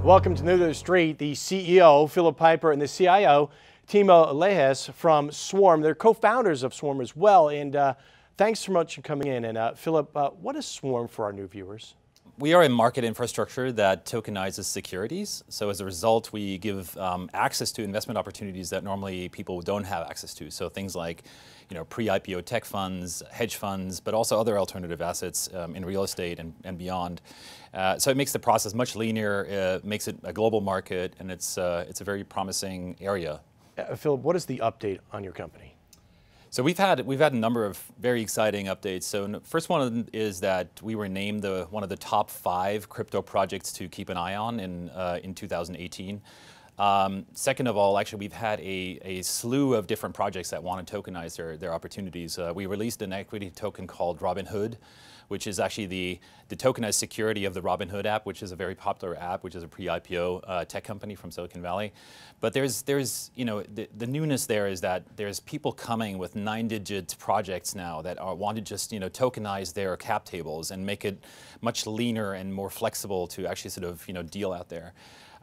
Welcome to New to the Street. The CEO, Philipp Pieper, and the CIO, Timo, from Swarm. They're co-founders of Swarm as well. And thanks so much for coming in. And Philipp, what is Swarm for our new viewers? We are a market infrastructure that tokenizes securities. So as a result, we give access to investment opportunities that normally people don't have access to. So things like, pre-IPO tech funds, hedge funds, but also other alternative assets in real estate and beyond. So it makes the process much leaner, makes it a global market, and it's a very promising area. Philipp, what is the update on your company? So we've had a number of very exciting updates. So first one is that we were named one of the top 5 crypto projects to keep an eye on in 2018. Second of all, actually, we've had a slew of different projects that want to tokenize their opportunities. We released an equity token called Robinhood, which is actually the tokenized security of the Robinhood app, which is a very popular app, which is a pre-IPO tech company from Silicon Valley. But there's the newness there is that there's people coming with 9-digit projects now that want to just tokenize their cap tables and make it much leaner and more flexible to actually sort of deal out there.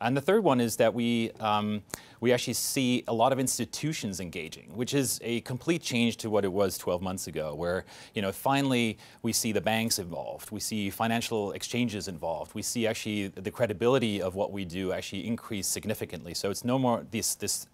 And the third one is that we actually see a lot of institutions engaging, which is a complete change to what it was 12 months ago, where finally we see the banks involved, we see financial exchanges involved, we see actually the credibility of what we do actually increase significantly. So it's no more this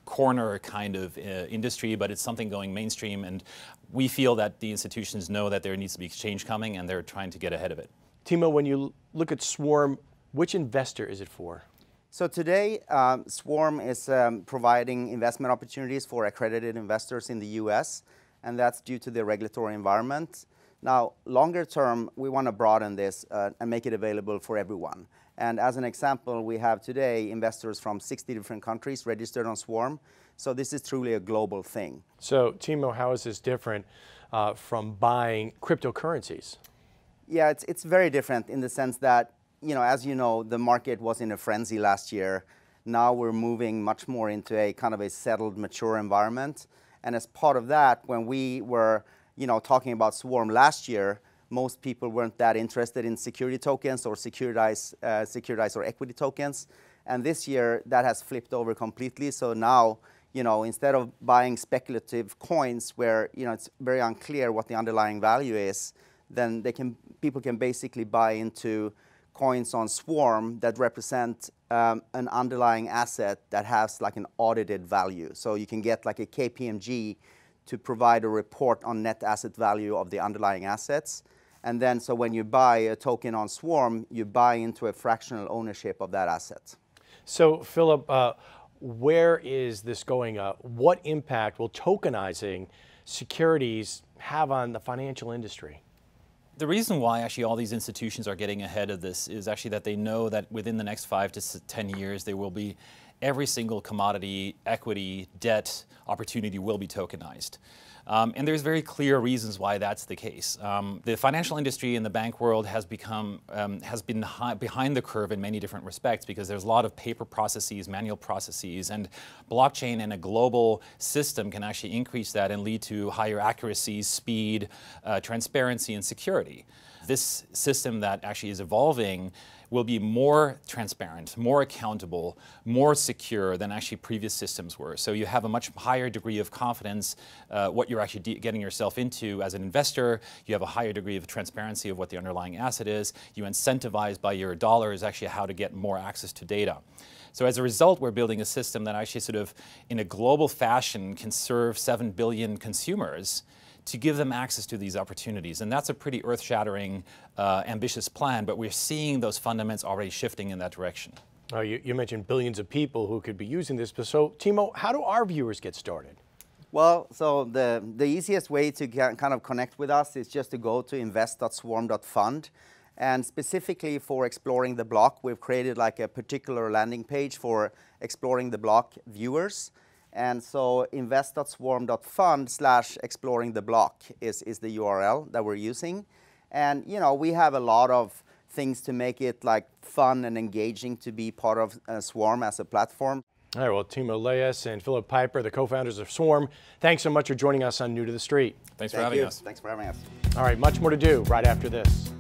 corner kind of industry, but it's something going mainstream, and we feel that the institutions know that there needs to be exchange coming, and they're trying to get ahead of it. Timo, when you look at Swarm, which investor is it for? So today, Swarm is providing investment opportunities for accredited investors in the US, and that's due to the regulatory environment. Now, longer term, we want to broaden this and make it available for everyone. And as an example, we have today investors from 60 different countries registered on Swarm. So this is truly a global thing. So, Timo, how is this different from buying cryptocurrencies? Yeah, it's very different in the sense that as you know, the market was in a frenzy last year. Now we're moving much more into a kind of a settled, mature environment. And as part of that, when we were, talking about Swarm last year, most people weren't that interested in security tokens or securitized or equity tokens. And this year, that has flipped over completely. So now, instead of buying speculative coins where, it's very unclear what the underlying value is, then people can basically buy into coins on Swarm that represent an underlying asset that has like an audited value. So you can get like a KPMG to provide a report on net asset value of the underlying assets. And then so when you buy a token on Swarm, you buy into a fractional ownership of that asset. So Philipp, where is this going? What impact will tokenizing securities have on the financial industry? The reason why actually all these institutions are getting ahead of this is actually that they know that within the next 5 to 10 years there will be every single commodity, equity, debt opportunity will be tokenized. And there's very clear reasons why that's the case. The financial industry in the bank world has been behind the curve in many different respects because there's a lot of paper processes, manual processes, and blockchain and a global system can actually increase that and lead to higher accuracy, speed, transparency, and security. This system that actually is evolving will be more transparent, more accountable, more secure than actually previous systems were. So you have a much higher degree of confidence what you're actually getting yourself into as an investor. You have a higher degree of transparency of what the underlying asset is. You incentivize by your dollars actually how to get more access to data. So as a result, we're building a system that actually sort of in a global fashion can serve 7 billion consumers to give them access to these opportunities. And that's a pretty earth-shattering, ambitious plan, but we're seeing those fundamentals already shifting in that direction. You mentioned billions of people who could be using this, but so Timo, how do our viewers get started? Well, so the easiest way to kind of connect with us is just to go to invest.swarm.fund. And specifically for exploring the block, we've created like a particular landing page for exploring the block viewers. And so invest.swarm.fund/exploring the block is the URL that we're using. And we have a lot of things to make it like fun and engaging to be part of Swarm as a platform. All right, well, Timo and Philipp Pieper, the co-founders of Swarm, thanks so much for joining us on New to the Street. Thanks for having us. Thanks for having us. All right, much more to do right after this.